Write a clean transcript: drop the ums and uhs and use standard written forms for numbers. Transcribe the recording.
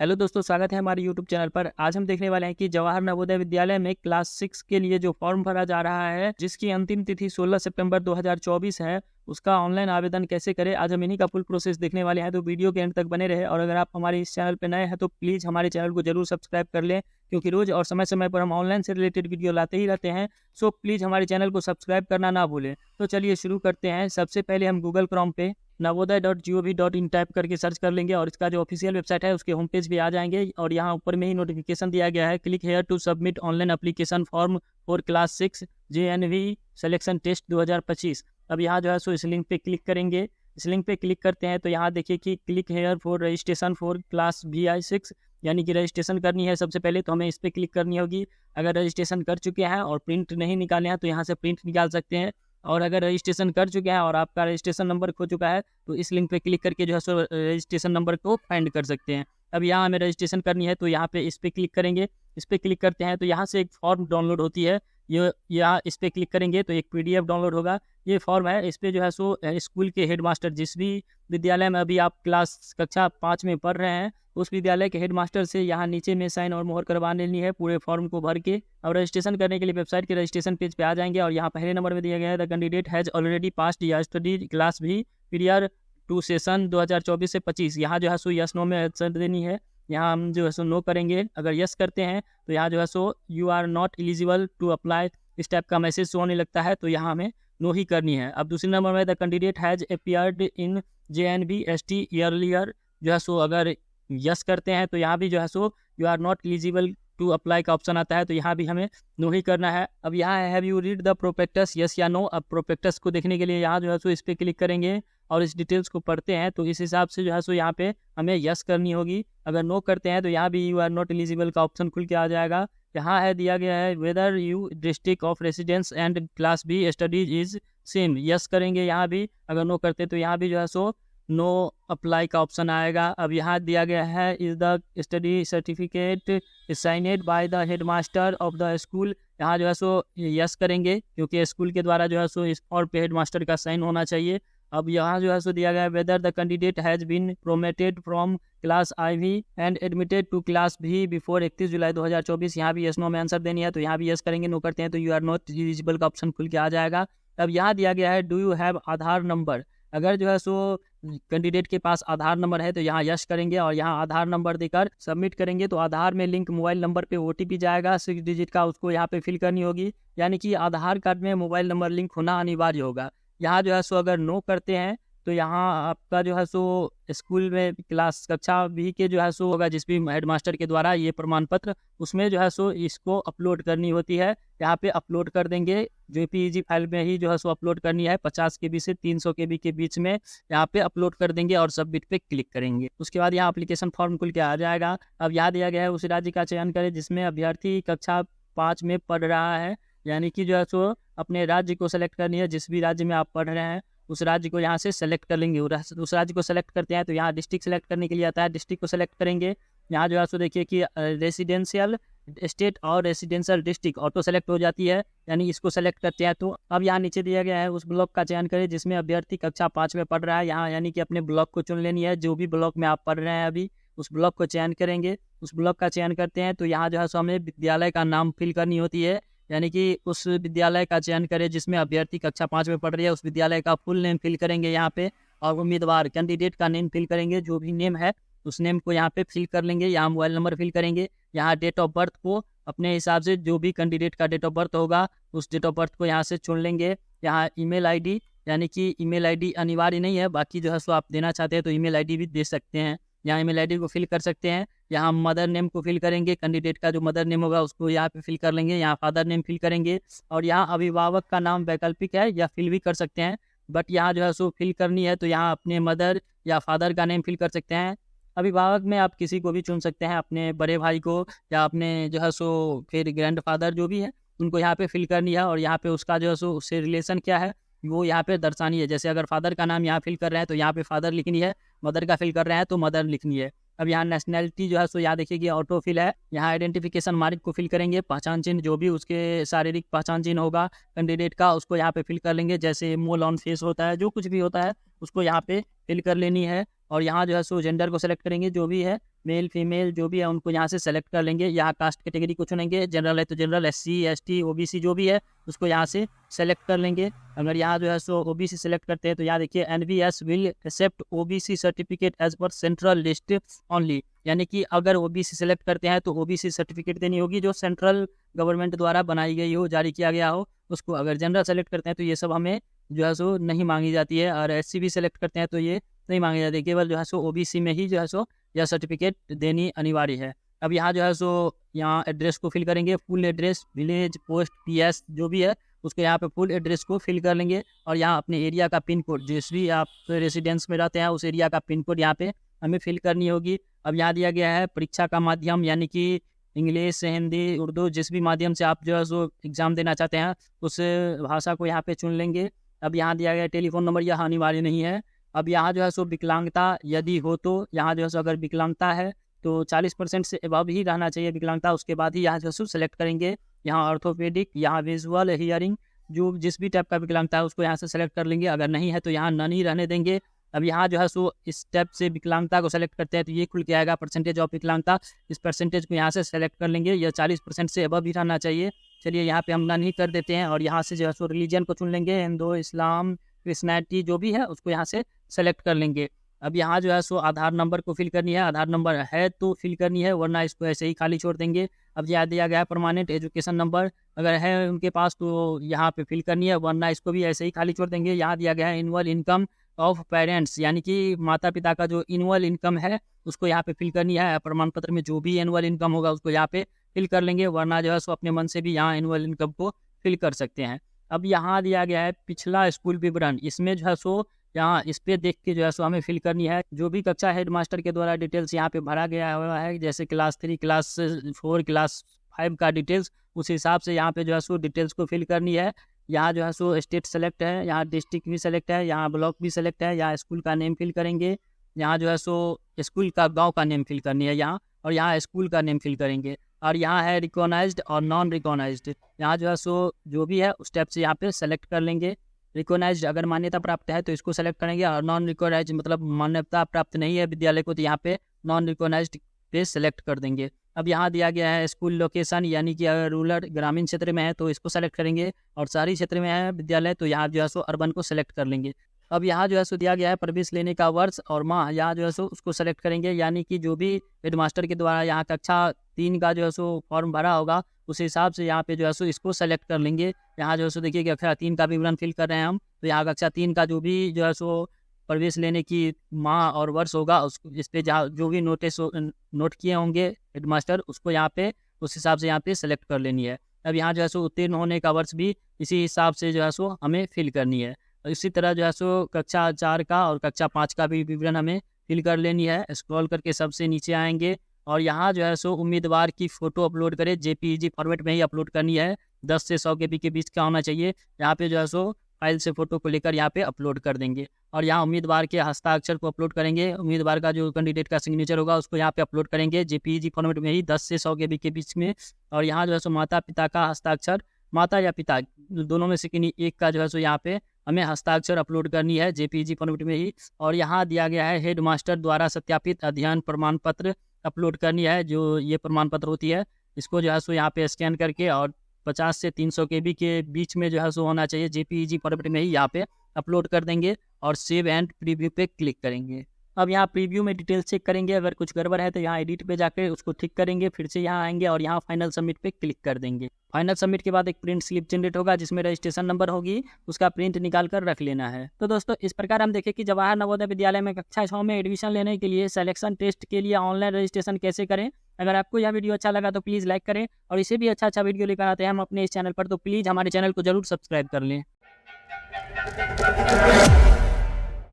Hello दोस्तों, स्वागत है हमारे यूट्यूब चैनल पर। आज हम देखने वाले हैं कि जवाहर नवोदय विद्यालय में क्लास 6 के लिए जो फॉर्म भरा जा रहा है, जिसकी अंतिम तिथि 16 सितंबर 2024 है, उसका ऑनलाइन आवेदन कैसे करें। आज हम इन्हीं का फुल प्रोसेस देखने वाले हैं, तो वीडियो के एंड तक बने रहे। और अगर आप हमारे इस चैनल पर नए हैं तो प्लीज़ हमारे चैनल को जरूर सब्सक्राइब कर लें, क्योंकि रोज़ और समय समय पर हम ऑनलाइन से रिलेटेड वीडियो लाते ही रहते हैं। सो प्लीज़ हमारे चैनल को सब्सक्राइब करना ना भूलें। तो चलिए शुरू करते हैं। सबसे पहले हम गूगल क्रोम पे navodaya.gov.in टाइप करके सर्च कर लेंगे और इसका जो ऑफिशियल वेबसाइट है उसके होम पेज पे आ जाएंगे। और यहाँ ऊपर में ही नोटिफिकेशन दिया गया है, click here to submit online application form for class 6 JNV selection test 2025। अब यहाँ जो है सो इस लिंक पे क्लिक करेंगे। इस लिंक पे क्लिक करते हैं तो यहाँ देखिए कि click here for registration for class VI6, यानी कि रजिस्ट्रेशन करनी है। सबसे पहले तो हमें इस पर क्लिक करनी होगी। अगर रजिस्ट्रेशन कर चुके हैं और प्रिंट नहीं निकाले हैं तो यहाँ से प्रिंट निकाल सकते हैं। और अगर रजिस्ट्रेशन कर चुके हैं और आपका रजिस्ट्रेशन नंबर खो चुका है तो इस लिंक पे क्लिक करके जो है सो रजिस्ट्रेशन नंबर को फाइंड कर सकते हैं। अब यहाँ हमें रजिस्ट्रेशन करनी है तो यहाँ पे इस पर क्लिक करेंगे। इस पर क्लिक करते हैं तो यहाँ से एक फॉर्म डाउनलोड होती है। ये यहाँ इस पर क्लिक करेंगे तो एक PDF डाउनलोड होगा। ये फॉर्म है, इस पर जो है सो स्कूल के हेडमास्टर, जिस भी विद्यालय में अभी आप क्लास कक्षा 5 में पढ़ रहे हैं, उस विद्यालय के हेडमास्टर से यहाँ नीचे में साइन और मोहर करवा लेनी है पूरे फॉर्म को भर के। और रजिस्ट्रेशन करने के लिए वेबसाइट के रजिस्ट्रेशन पेज पे आ जाएंगे और यहाँ पहले नंबर में दिया गया है the candidate has already passed या स्टडी क्लास भी पीरियड 2 सेशन 2024 से 25। यहाँ जो है सो यस नो में आंसर देनी है। यहाँ हम जो है सो नो करेंगे। अगर यस करते हैं तो यहाँ जो है so you are not eligible to apply, इस टाइप का मैसेज शो होने लगता है, तो यहाँ हमें नो ही करनी है। अब दूसरे नंबर में the candidate has appeared in JNV ST earlier, जो है सो अगर यस करते हैं तो यहाँ भी जो है so you are not eligible to apply का ऑप्शन आता है, तो यहाँ भी हमें नो ही करना है। अब यहाँ have you read the prospectus, yes या नो। अब प्रोस्पेक्टस को देखने के लिए यहाँ जो है सो इस पर क्लिक करेंगे और इस डिटेल्स को पढ़ते हैं, तो इस हिसाब से जो है सो यहाँ पे हमें यस करनी होगी। अगर नो करते हैं तो यहाँ भी यू आर नॉट एलिजिबल का ऑप्शन खुल के आ जाएगा। यहाँ है दिया गया है whether you district of residence and class B studies is same, yes करेंगे यहाँ भी। अगर नो करते तो यहाँ भी जो है सो नो अप्लाई का ऑप्शन आएगा। अब यहाँ दिया गया है is the study certificate signed by the headmaster of the school, यहाँ जो है सो यस करेंगे क्योंकि स्कूल के द्वारा जो है सो इस फॉर्म पे हेडमास्टर का साइन होना चाहिए। अब यहाँ जो है सो दिया गया है whether the candidate has been promoted from class IV and admitted to class V before 31 July 2024, यहाँ भी यस नो में आंसर देनी है, तो यहाँ भी यस करेंगे। नो करते हैं तो यू आर नॉट एलिजिबल का ऑप्शन खुल के आ जाएगा। अब यहाँ दिया गया है do you have Aadhaar number, अगर जो है सो कैंडिडेट के पास आधार नंबर है तो यहाँ यस करेंगे और यहाँ आधार नंबर देकर सबमिट करेंगे। तो आधार में लिंक मोबाइल नंबर पे OTP जाएगा 6 डिजिट का, उसको यहाँ पे फिल करनी होगी, यानी कि आधार कार्ड में मोबाइल नंबर लिंक होना अनिवार्य होगा। यहाँ जो है सो अगर नो करते हैं तो यहाँ आपका जो है सो स्कूल में क्लास कक्षा B के जो है सो होगा, जिस भी हेडमास्टर के द्वारा ये प्रमाण पत्र, उसमें जो है सो इसको अपलोड करनी होती है। यहाँ पे अपलोड कर देंगे, JPEG फाइल में ही जो है सो अपलोड करनी है। 50 KB से 300 KB के बीच में यहाँ पे अपलोड कर देंगे और सबमिट पे क्लिक करेंगे। उसके बाद यहाँ एप्लीकेशन फॉर्म खुल के आ जाएगा। अब यहाँ दिया गया है उस राज्य का चयन करें जिसमें अभ्यर्थी कक्षा 5 में पढ़ रहा है, यानी कि जो है सो अपने राज्य को सेलेक्ट करनी है। जिस भी राज्य में आप पढ़ रहे हैं उस राज्य को यहाँ से सेलेक्ट कर लेंगे। उस राज्य को सेलेक्ट करते हैं तो यहाँ डिस्ट्रिक्ट सेलेक्ट करने के लिए आता है, डिस्ट्रिक्ट को सेलेक्ट करेंगे। यहाँ जो है सो देखिए कि रेसिडेंशियल स्टेट और रेसिडेंशियल डिस्ट्रिक्ट ऑटो सेलेक्ट हो जाती है, यानी इसको सेलेक्ट करते हैं। तो अब यहाँ नीचे दिया गया है उस ब्लॉक का चयन करें जिसमें अभ्यर्थी कक्षा 5 में पढ़ रहा है। यहाँ यानी कि अपने ब्लॉक को चुन लेनी है, जो भी ब्लॉक में आप पढ़ रहे हैं अभी उस ब्लॉक को चयन करेंगे। उस ब्लॉक का चयन करते हैं तो यहाँ जो है सो हमें विद्यालय का नाम फिल करनी होती है, यानी कि उस विद्यालय का चयन करें जिसमें अभ्यर्थी कक्षा 5 में पढ़ रही है, उस विद्यालय का फुल नेम फिल करेंगे यहाँ पे। और उम्मीदवार कैंडिडेट का नेम फिल करेंगे, जो भी नेम है उस नेम को यहाँ पे फिल कर लेंगे। यहाँ मोबाइल नंबर फिल करेंगे। यहाँ डेट ऑफ बर्थ को अपने हिसाब से, जो भी कैंडिडेट का डेट ऑफ बर्थ होगा उस डेट ऑफ बर्थ को यहाँ से चुन लेंगे। यहाँ ईमेल ID, यानी कि ईमेल ID अनिवार्य नहीं है, बाकी जो है सो आप देना चाहते हैं तो ईमेल ID भी दे सकते हैं। यहाँ ईमेल ID को फिल कर सकते हैं। यहाँ मदर नेम को फिल करेंगे, कैंडिडेट का जो मदर नेम होगा उसको यहाँ पे फिल कर लेंगे। यहाँ फादर नेम फिल करेंगे और यहाँ अभिभावक का नाम वैकल्पिक है या फिल भी कर सकते हैं, बट यहाँ जो है सो फिल करनी है तो यहाँ अपने मदर या फादर का नेम फिल कर सकते हैं। अभिभावक में आप किसी को भी चुन सकते हैं, अपने बड़े भाई को या अपने जो है सो फिर ग्रैंड फादर जो भी है उनको यहाँ पे फिल करनी है। और यहाँ पे उसका जो है सो उससे रिलेशन क्या है वो यहाँ पे दर्शानी है। जैसे अगर फादर का नाम यहाँ फिल कर रहे हैं तो यहाँ पे फादर लिखनी है, मदर का फिल कर रहे हैं तो मदर लिखनी है। अब यहाँ नेशनैलिटी जो है सो यहाँ देखिए कि ऑटो फिल है। यहाँ आइडेंटिफिकेशन मार्क को फिल करेंगे, पहचान चिन्ह जो भी उसके शारीरिक पहचान चिन्ह होगा कैंडिडेट का उसको यहाँ पे फिल कर लेंगे। जैसे मोल ऑन फेस होता है, जो कुछ भी होता है उसको यहाँ पे फिल कर लेनी है। और यहाँ जो है सो जेंडर को सेलेक्ट करेंगे, जो भी है मेल फीमेल जो भी है उनको यहाँ से सेलेक्ट कर लेंगे। यहाँ कास्ट कैटेगरी को चुनेंगे, जनरल है तो जनरल, SC ST OBC जो भी है उसको यहाँ से सेलेक्ट कर लेंगे। अगर यहाँ जो है सो OBC सेलेक्ट करते हैं तो यहाँ देखिए NVS will accept OBC certificate as per central list only, यानी कि अगर OBC सेलेक्ट करते हैं तो OBC सर्टिफिकेट देनी होगी जो सेंट्रल गवर्नमेंट द्वारा बनाई गई हो, जारी किया गया हो उसको। अगर जनरल सेलेक्ट करते हैं तो ये सब हमें जो है सो नहीं मांगी जाती है, और SC भी सेलेक्ट करते हैं तो ये नहीं मांगी जाती है, केवल जो है सो OBC में ही जो है सो यह सर्टिफिकेट देनी अनिवार्य है। अब यहाँ जो है सो यहाँ एड्रेस को फिल करेंगे, full address, village, post, PS जो भी है उसको यहाँ पे फुल एड्रेस को फिल कर लेंगे। और यहाँ अपने एरिया का पिन कोड, जिस भी आप रेसिडेंस में रहते हैं उस एरिया का पिन कोड यहाँ पे हमें फिल करनी होगी। अब यहाँ दिया गया है परीक्षा का माध्यम, यानी कि इंग्लिश, हिंदी, उर्दू, जिस भी माध्यम से आप जो है सो एग्ज़ाम देना चाहते हैं उस भाषा को यहाँ पे चुन लेंगे। अब यहाँ दिया गया टेलीफोन नंबर, यह अनिवार्य नहीं है। अब यहाँ जो है सो विकलांगता यदि हो तो यहाँ जो है सो अगर विकलांगता है तो 40% से एबव ही रहना चाहिए विकलांगता, उसके बाद ही यहाँ जो है सो सेलेक्ट करेंगे। यहाँ ऑर्थोपेडिक, यहाँ विजुअल, हियरिंग, जो जिस भी टाइप का विकलांगता है उसको यहाँ से सेलेक्ट कर लेंगे। अगर नहीं है तो यहाँ नन ही रहने देंगे। अब यहाँ जो है सो इस टाइप से विकलांगता को सेलेक्ट करते हैं तो ये खुल के आएगा परसेंटेज ऑफ विकलांगता, इस परसेंटेज को यहाँ से सेलेक्ट कर लेंगे। यह 40% से एबव ही रहना चाहिए। चलिए यहाँ पे हम नन ही कर देते हैं और यहाँ से जो है सो रिलीजन को चुन लेंगे, हिंदू, इस्लाम, क्रिश्चियनिटी जो भी है उसको यहाँ से सेलेक्ट कर लेंगे। अब यहाँ जो है सो आधार नंबर को फिल करनी है, आधार नंबर है तो फिल करनी है वरना इसको ऐसे ही खाली छोड़ देंगे। अब यहाँ दिया गया है परमानेंट एजुकेशन नंबर, अगर है उनके पास तो यहाँ पे फिल करनी है वरना इसको भी ऐसे ही खाली छोड़ देंगे। यहाँ दिया गया है एनुअल इनकम ऑफ पेरेंट्स, यानी कि माता पिता का जो एनुअल इनकम है उसको यहाँ पे फिल करनी है। प्रमाण पत्र में जो भी एनुअल इनकम होगा उसको यहाँ पे फिल कर लेंगे, वरना जो है सो अपने मन से भी यहाँ एनुअल इनकम को फिल कर सकते हैं। अब यहाँ दिया गया है पिछला स्कूल विवरण, इसमें जो है सो यहाँ इस पे देख के जो है सो हमें फिल करनी है। जो भी कक्षा हेडमास्टर के द्वारा डिटेल्स यहाँ पे भरा गया हुआ है, जैसे क्लास 3, क्लास 4, क्लास 5 का डिटेल्स, उस हिसाब से यहाँ पे जो है सो डिटेल्स को फिल करनी है। यहाँ जो है सो स्टेट सेलेक्ट है, यहाँ डिस्ट्रिक्ट भी सेलेक्ट है, यहाँ ब्लॉक भी सेलेक्ट है, यहाँ स्कूल का नेम फिल करेंगे, यहाँ जो है सो स्कूल का गाँव का नेम फिल करनी है यहाँ, और यहाँ स्कूल का नेम फिल करेंगे। और यहाँ है रिकॉग्नाइज्ड और नॉन रिकॉग्नाइज्ड, यहाँ जो है सो जो भी है उस टाइप से यहाँ पे सेलेक्ट कर लेंगे। रिकॉग्नाइज्ड अगर मान्यता प्राप्त है तो इसको सेलेक्ट करेंगे, और नॉन रिकॉग्नाइज्ड मतलब मान्यता प्राप्त नहीं है विद्यालय को तो यहाँ पे नॉन रिकॉग्नाइज्ड पे सेलेक्ट कर देंगे। अब यहाँ दिया गया है स्कूल लोकेशन, यानी कि अगर रूरल ग्रामीण क्षेत्र में है तो इसको सेलेक्ट करेंगे, और शहरी क्षेत्र में है विद्यालय तो यहाँ जो है सो अर्बन को सेलेक्ट कर लेंगे। अब यहाँ जो है सो दिया गया है प्रवेश लेने का वर्ष और माह, यहाँ जो है सो उसको सेलेक्ट करेंगे, यानी कि जो भी हेडमास्टर के द्वारा यहाँ कक्षा 3 का जो है सो फॉर्म भरा होगा उस हिसाब से यहाँ पे जो है सो इसको सेलेक्ट कर लेंगे। यहाँ जो है सो देखिए कक्षा 3 का विवरण फिल कर रहे हैं हम, तो यहाँ कक्षा 3 का जो भी जो है सो प्रवेश लेने की माह और वर्ष होगा उस इस पे जहाँ जो भी नोट किए होंगे हेडमास्टर उसको यहाँ पे उस हिसाब से यहाँ पे सेलेक्ट कर लेनी है। अब यहाँ जो है सो उत्तीर्ण होने का वर्ष भी इसी हिसाब से जो है सो हमें फिल करनी है। इसी तरह जो है सो कक्षा 4 का और कक्षा 5 का भी विवरण हमें फिल कर लेनी है। स्क्रॉल करके सबसे नीचे आएंगे और यहाँ जो है सो उम्मीदवार की फ़ोटो अपलोड करें, JPEG फॉर्मेट में ही अपलोड करनी है, 10 से 100 KB के बीच का होना चाहिए। यहाँ पे जो है सो फाइल से फ़ोटो को लेकर यहाँ पे अपलोड कर देंगे, और यहाँ उम्मीदवार के हस्ताक्षर को अपलोड करेंगे। उम्मीदवार का जो कैंडिडेट का सिग्नेचर होगा उसको यहाँ पे अपलोड करेंगे JPEG फॉर्मेट में ही 10 से 100 KB के बीच में। और यहाँ जो है सो माता पिता का हस्ताक्षर, माता या पिता दोनों में से किन्हीं एक का जो है सो यहाँ पे हमें हस्ताक्षर अपलोड करनी है JPEG फॉर्मेट में ही। और यहाँ दिया गया है हेडमास्टर द्वारा सत्यापित अध्ययन प्रमाण पत्र अपलोड करनी है, जो ये प्रमाण पत्र होती है इसको जो है सो यहाँ पे स्कैन करके और 50 से 300 KB के बीच में जो है सो होना चाहिए, JPEG फॉर्मेट में ही यहाँ पे अपलोड कर देंगे और सेव एंड प्रीव्यू पे क्लिक करेंगे। अब यहाँ प्रीव्यू में डिटेल चेक करेंगे, अगर कुछ गड़बड़ है तो यहाँ एडिट पे जाकर उसको ठीक करेंगे, फिर से यहाँ आएंगे और यहाँ फाइनल सबमिट पे क्लिक कर देंगे। फाइनल सबमिट के बाद एक प्रिंट स्लिप जनरेट होगा जिसमें रजिस्ट्रेशन नंबर होगी, उसका प्रिंट निकाल कर रख लेना है। तो दोस्तों इस प्रकार हम देखें कि जवाहर नवोदय विद्यालय में कक्षा 6 में एडमिशन लेने के लिए सिलेक्शन टेस्ट के लिए ऑनलाइन रजिस्ट्रेशन कैसे करें। अगर आपको यह वीडियो अच्छा लगा तो प्लीज़ लाइक करें, और इसे भी अच्छा वीडियो लेकर आते हैं हम अपने इस चैनल पर, तो प्लीज़ हमारे चैनल को जरूर सब्सक्राइब कर लें।